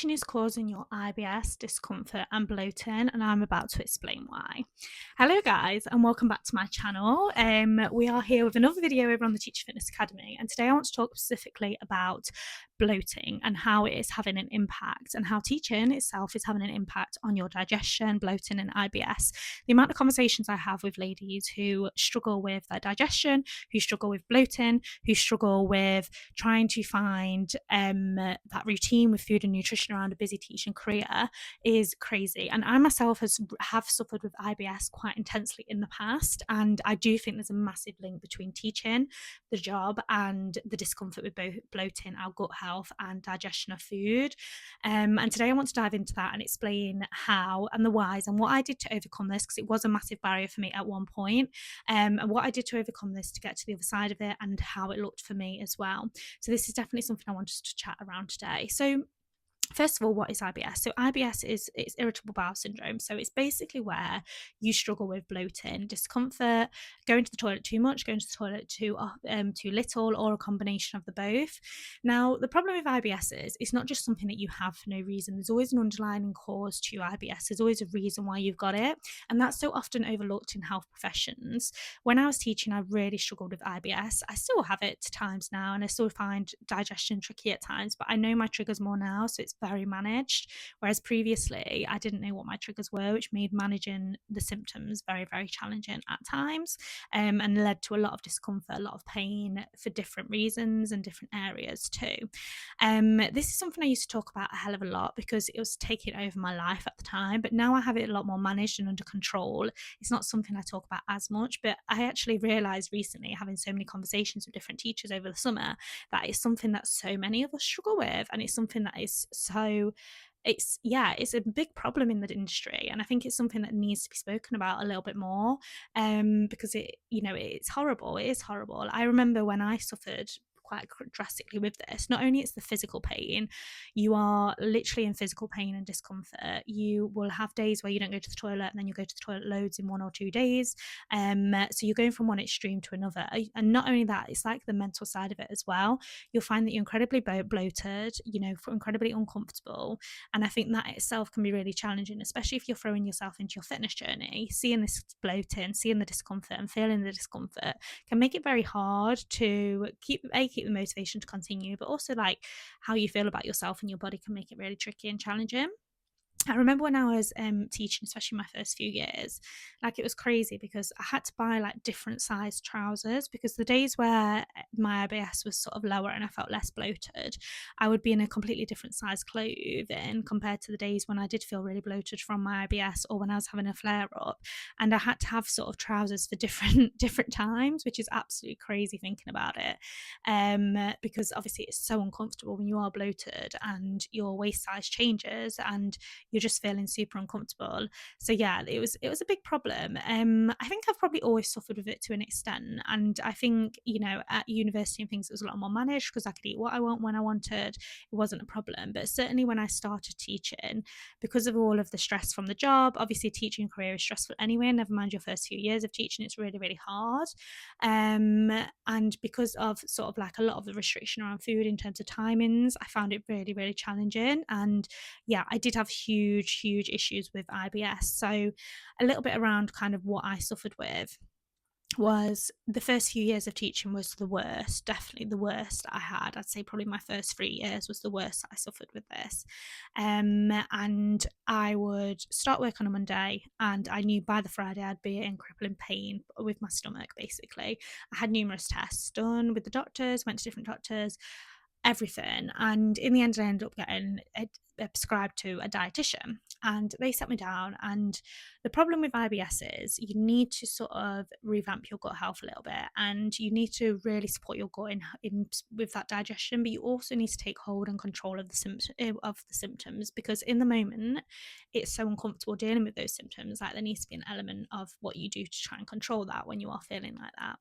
Teaching is causing your IBS, discomfort, and bloating, and I'm about to explain why. Hello, guys, and welcome back to my channel. We are here with another video over on the Teacher Fitness Academy, and today I want to talk specifically about bloating and how it is having an impact, and how teaching itself is having an impact on your digestion, bloating, and IBS. The amount of conversations I have with ladies who struggle with their digestion, who struggle with bloating, who struggle with trying to find that routine with food and nutrition around a busy teaching career is crazy. And I myself have suffered with IBS quite intensely in the past, and I do think there's a massive link between teaching, the job, and the discomfort with both bloating, our gut health, and digestion of food. And today I want to dive into that and explain how and the whys and what I did to overcome this, because it was a massive barrier for me at one point, and what I did to overcome this to get to the other side of it, and how it looked for me as well. So this is definitely something I wanted to chat around today. So first of all, what is IBS? So IBS it's irritable bowel syndrome. So it's basically where you struggle with bloating, discomfort, going to the toilet too much, going to the toilet too little, or a combination of the both. Now, the problem with IBS is it's not just something that you have for no reason. There's always an underlying cause to IBS. There's always a reason why you've got it, and that's so often overlooked in health professions. When I was teaching, I really struggled with IBS. I still have it at times now, and I still find digestion tricky at times, but I know my triggers more now, so it's very managed. Whereas previously, I didn't know what my triggers were, which made managing the symptoms very, very challenging at times, and led to a lot of discomfort, a lot of pain for different reasons and different areas too. This is something I used to talk about a hell of a lot because it was taking over my life at the time, but now I have it a lot more managed and under control. It's not something I talk about as much, but I actually realized recently, having so many conversations with different teachers over the summer, that it's something that so many of us struggle with, and it's something that is it's a big problem in the industry, and I think it's something that needs to be spoken about a little bit more, because it's horrible. It is horrible. I remember when I suffered quite drastically with this. Not only it's the physical pain, you are literally in physical pain and discomfort. You will have days where you don't go to the toilet, and then you go to the toilet loads in 1 or 2 days. So you're going from one extreme to another. And not only that, it's like the mental side of it as well. You'll find that you're incredibly bloated, incredibly uncomfortable. And I think that itself can be really challenging, especially if you're throwing yourself into your fitness journey. Seeing this bloating, seeing the discomfort, and feeling the discomfort can make it very hard to keep the motivation to continue, but also like how you feel about yourself and your body can make it really tricky and challenging. I remember when I was teaching, especially my first few years, like it was crazy because I had to buy like different size trousers, because the days where my IBS was sort of lower and I felt less bloated, I would be in a completely different size clothing compared to the days when I did feel really bloated from my IBS, or when I was having a flare up. And I had to have sort of trousers for different times, which is absolutely crazy thinking about it, because obviously it's so uncomfortable when you are bloated and your waist size changes and you're just feeling super uncomfortable. So yeah, it was a big problem. I think I've probably always suffered with it to an extent, and I think at university and things it was a lot more managed because I could eat what I want when I wanted. It wasn't a problem. But certainly when I started teaching, because of all of the stress from the job, obviously a teaching career is stressful anyway, never mind your first few years of teaching, it's really, really hard. And because of sort of like a lot of the restriction around food in terms of timings, I found it really, really challenging. And yeah, I did have huge issues with IBS. So a little bit around kind of what I suffered with was the first few years of teaching was the worst, definitely the worst I had. I'd say probably my first 3 years was the worst I suffered with this. And I would start work on a Monday, and I knew by the Friday I'd be in crippling pain with my stomach, basically. I had numerous tests done with the doctors, went to different doctors, everything, and in the end I ended up getting prescribed to a dietitian, and they sat me down. And the problem with IBS is you need to sort of revamp your gut health a little bit, and you need to really support your gut in with that digestion, but you also need to take hold and control of the symptoms, because in the moment it's so uncomfortable dealing with those symptoms. Like there needs to be an element of what you do to try and control that when you are feeling like that.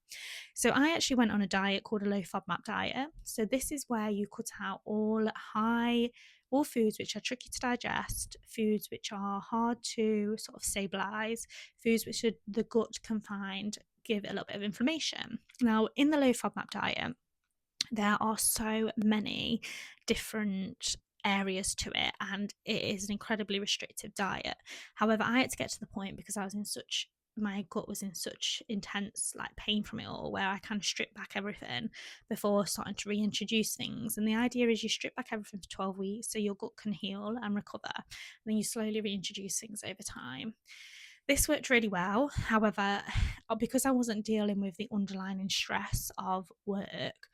So I actually went on a diet called a low FODMAP diet. So this is where you cut out all foods which are tricky to digest, foods which are hard to sort of stabilize, foods which the gut can find give a little bit of inflammation. Now, in the low FODMAP diet, there are so many different areas to it, and it is an incredibly restrictive diet. However, I had to get to the point, because my gut was in such intense like pain from it all, where I kind of stripped back everything before starting to reintroduce things. And the idea is you strip back everything for 12 weeks so your gut can heal and recover, and then you slowly reintroduce things over time. This worked really well. However, because I wasn't dealing with the underlying stress of work,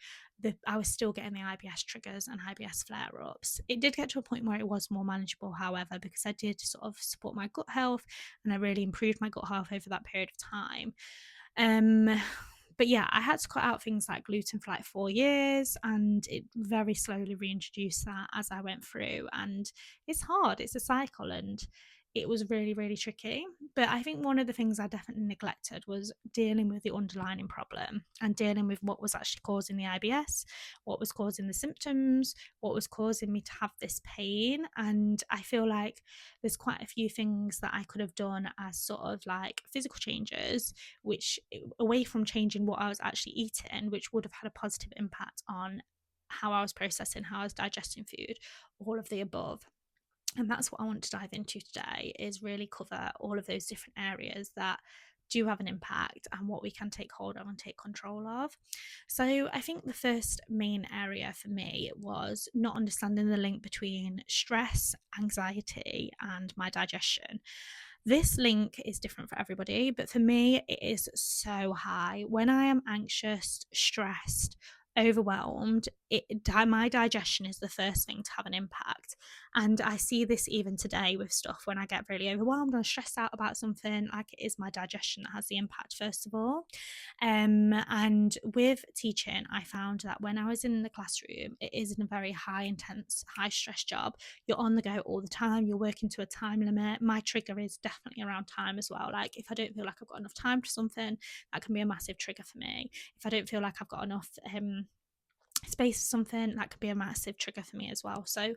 I was still getting the IBS triggers and IBS flare ups. It did get to a point where it was more manageable, however, because I did sort of support my gut health, and I really improved my gut health over that period of time. But yeah, I had to cut out things like gluten for like 4 years, and it very slowly reintroduced that as I went through. And it's hard, it's a cycle, and it was really, really tricky. But I think one of the things I definitely neglected was dealing with the underlying problem and dealing with what was actually causing the IBS, what was causing the symptoms, what was causing me to have this pain. And I feel like there's quite a few things that I could have done as sort of like physical changes, which, away from changing what I was actually eating, which would have had a positive impact on how I was processing, how I was digesting food, all of the above. And that's what I want to dive into today, is really cover all of those different areas that do have an impact and what we can take hold of and take control of. So I think the first main area for me was not understanding the link between stress, anxiety, and my digestion. This link is different for everybody, but for me, it is so high. When I am anxious, stressed, overwhelmed, my digestion is the first thing to have an impact. And I see this even today with stuff when I get really overwhelmed or stressed out about something, like it is my digestion that has the impact first of all. And with teaching, I found that when I was in the classroom, it is a very high intense, high stress job. You're on the go all the time, you're working to a time limit. My trigger is definitely around time as well. Like if I don't feel like I've got enough time for something, that can be a massive trigger for me. If I don't feel like I've got enough space for something, that could be a massive trigger for me as well. So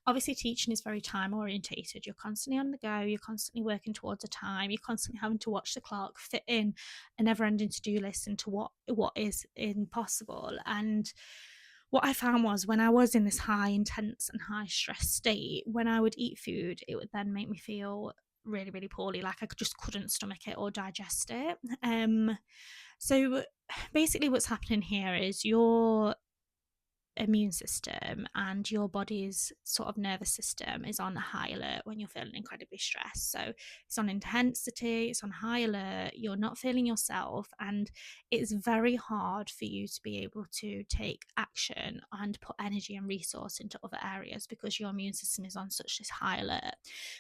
obviously teaching is very time orientated. You're constantly on the go, you're constantly working towards a time, you're constantly having to watch the clock, fit in a never-ending to-do list into what is impossible. And what I found was, when I was in this high intense and high stress state, when I would eat food, it would then make me feel really, really poorly, like I just couldn't stomach it or digest it. So basically what's happening here is your immune system and your body's sort of nervous system is on high alert when you're feeling incredibly stressed. So it's on intensity, it's on high alert, you're not feeling yourself, and it's very hard for you to be able to take action and put energy and resource into other areas because your immune system is on such this high alert,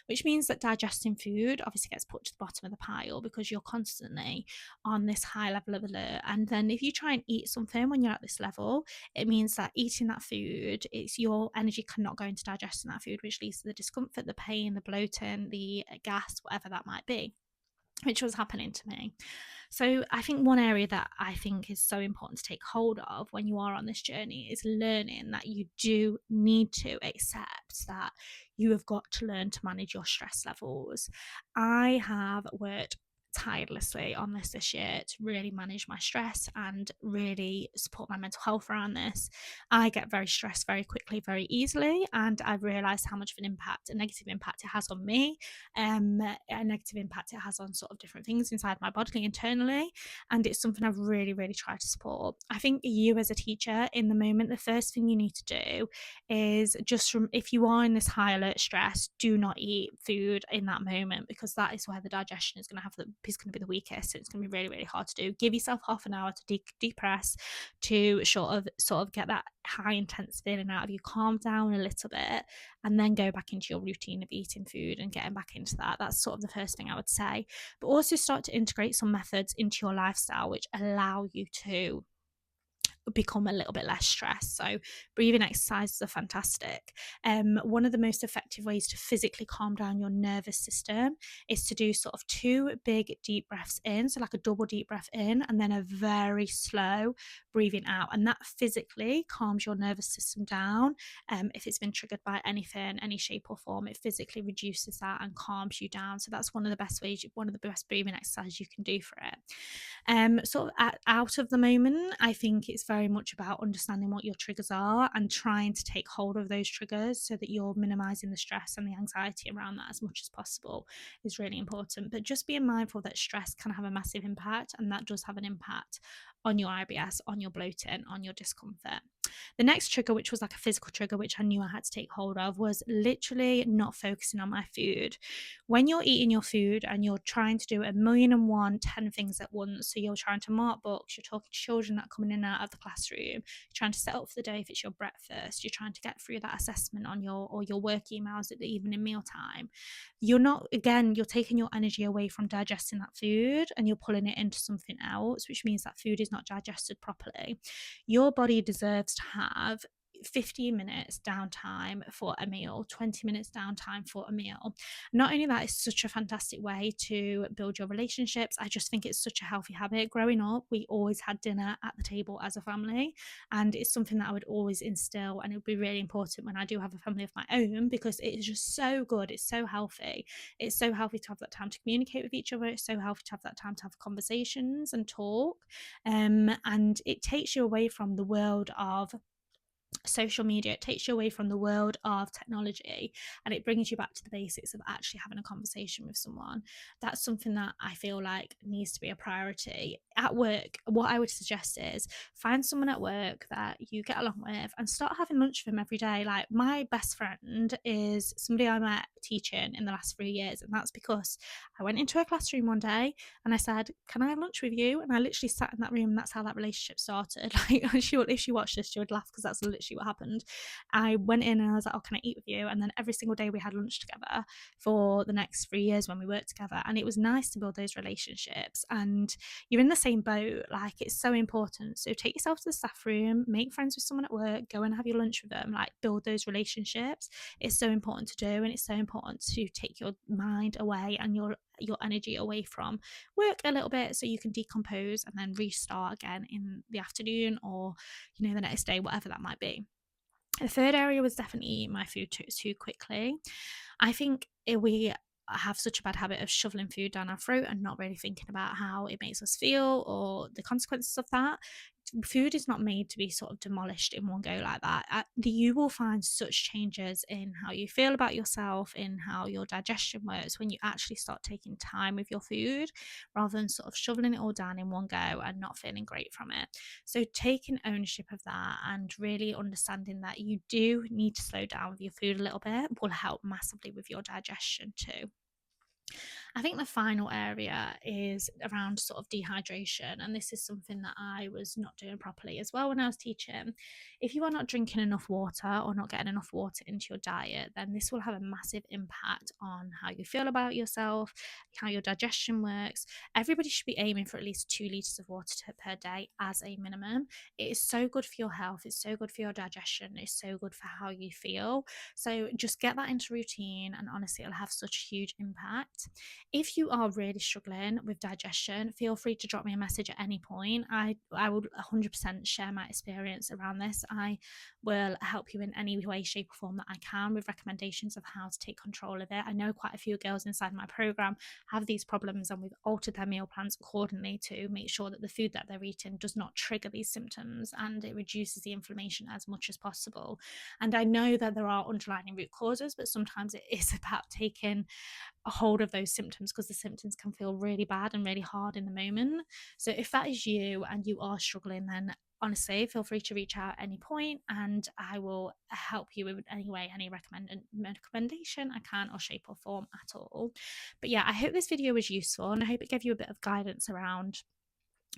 which means that digesting food obviously gets put to the bottom of the pile because you're constantly on this high level of alert. And then if you try and eat something when you're at this level, it means that eating that food, it's your energy cannot go into digesting that food, which leads to the discomfort, the pain, the bloating, the gas, whatever that might be, which was happening to me. So I think one area that I think is so important to take hold of when you are on this journey is learning that you do need to accept that you have got to learn to manage your stress levels. I have worked tirelessly on this year to really manage my stress and really support my mental health around this. I get very stressed very quickly, very easily, and I've realized how much of an impact, a negative impact it has on me, a negative impact it has on sort of different things inside my body internally. And it's something I've really, really tried to support. I think you as a teacher in the moment, the first thing you need to do is just if you are in this high alert stress, do not eat food in that moment, because that is where the digestion is going to be the weakest. So it's going to be really, really hard to do. Give yourself half an hour to depress, to sort of get that high intense feeling out of you, calm down a little bit, and then go back into your routine of eating food and getting back into that. That's sort of the first thing I would say. But also start to integrate some methods into your lifestyle which allow you to become a little bit less stressed. So breathing exercises are fantastic. One of the most effective ways to physically calm down your nervous system is to do sort of 2 big deep breaths in, so like a double deep breath in and then a very slow breathing out, and that physically calms your nervous system down. If it's been triggered by anything, any shape or form, it physically reduces that and calms you down. So that's one of the best breathing exercises you can do for it. Sort of out of the moment, I think it's very very much about understanding what your triggers are and trying to take hold of those triggers so that you're minimizing the stress and the anxiety around that as much as possible is really important. But just being mindful that stress can have a massive impact, and that does have an impact on your IBS, on your bloating, on your discomfort. The next trigger, which was like a physical trigger, which I knew I had to take hold of, was literally not focusing on my food. When you're eating your food and you're trying to do a million and one, 10 things at once, so you're trying to mark books, you're talking to children that are coming in and out of the classroom, you're trying to set up for the day if it's your breakfast, you're trying to get through that assessment on your work emails at the evening mealtime, you're taking your energy away from digesting that food and you're pulling it into something else, which means that food is not digested properly. Your body deserves to have 15 minutes downtime for a meal, 20 minutes downtime for a meal. Not only that, it's such a fantastic way to build your relationships. I just think it's such a healthy habit. Growing up, we always had dinner at the table as a family, and it's something that I would always instill, and it would be really important when I do have a family of my own, because it is just so good. It's so healthy. It's so healthy to have that time to communicate with each other. It's so healthy to have that time to have conversations and talk. And it takes you away from the world of social media. It takes you away from the world of technology, and it brings you back to the basics of actually having a conversation with someone. That's something that I feel like needs to be a priority at work. What I would suggest is find someone at work that you get along with and start having lunch with them every day. Like, my best friend is somebody I met teaching in the last 3 years, and that's because I went into a classroom one day and I said, "Can I have lunch with you?" And I literally sat in that room, and that's how that relationship started. Like, if she watched this, she would laugh because that's literally what happened. I went in and I was like, "Oh, can I eat with you?" And then every single day we had lunch together for the next 3 years when we worked together. And it was nice to build those relationships. And you're in the same boat. Like, it's so important. So take yourself to the staff room, make friends with someone at work, go and have your lunch with them, like, build those relationships. It's so important to do, and it's so important to take your mind away and your energy away from work a little bit so you can decompose and then restart again in the afternoon or the next day, whatever that might be. The third area was definitely eating my food too quickly. I think we have such a bad habit of shoveling food down our throat and not really thinking about how it makes us feel or the consequences of that. Food is not made to be sort of demolished in one go like that. You will find such changes in how you feel about yourself, in how your digestion works, when you actually start taking time with your food rather than sort of shoveling it all down in one go and not feeling great from it. So taking ownership of that and really understanding that you do need to slow down with your food a little bit will help massively with your digestion too. I think the final area is around sort of dehydration, and this is something that I was not doing properly as well when I was teaching. If you are not drinking enough water or not getting enough water into your diet, then this will have a massive impact on how you feel about yourself, how your digestion works. Everybody should be aiming for at least 2 litres of water per day as a minimum. It is so good for your health, it's so good for your digestion, it's so good for how you feel. So just get that into routine, and honestly, it'll have such a huge impact. If you are really struggling with digestion, feel free to drop me a message at any point. I would 100% share my experience around this. I will help you in any way, shape, or form that I can with recommendations of how to take control of it. I know quite a few girls inside my program have these problems, and we've altered their meal plans accordingly to make sure that the food that they're eating does not trigger these symptoms and it reduces the inflammation as much as possible. And I know that there are underlying root causes, but sometimes it is about taking a hold of those symptoms, because the symptoms can feel really bad and really hard in the moment. So if that is you and you are struggling, then honestly, feel free to reach out at any point and I will help you with any way, any recommendation I can, or shape or form at all. But yeah, I hope this video was useful, and I hope it gave you a bit of guidance around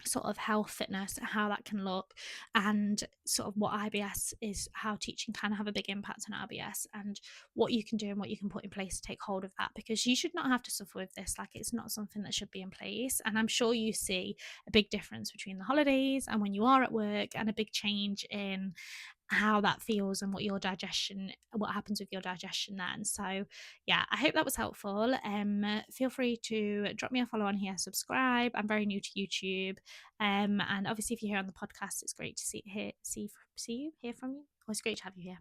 sort of health, fitness, how that can look, and sort of what IBS is, how teaching can have a big impact on IBS, and what you can do and what you can put in place to take hold of that, because you should not have to suffer with this. Like, it's not something that should be in place. And I'm sure you see a big difference between the holidays and when you are at work, and a big change in how that feels and what happens with your digestion then. So yeah, I hope that was helpful. Feel free to drop me a follow on here, subscribe. I'm very new to YouTube. And obviously if you're here on the podcast, it's great to hear from you. Oh, it's great to have you here.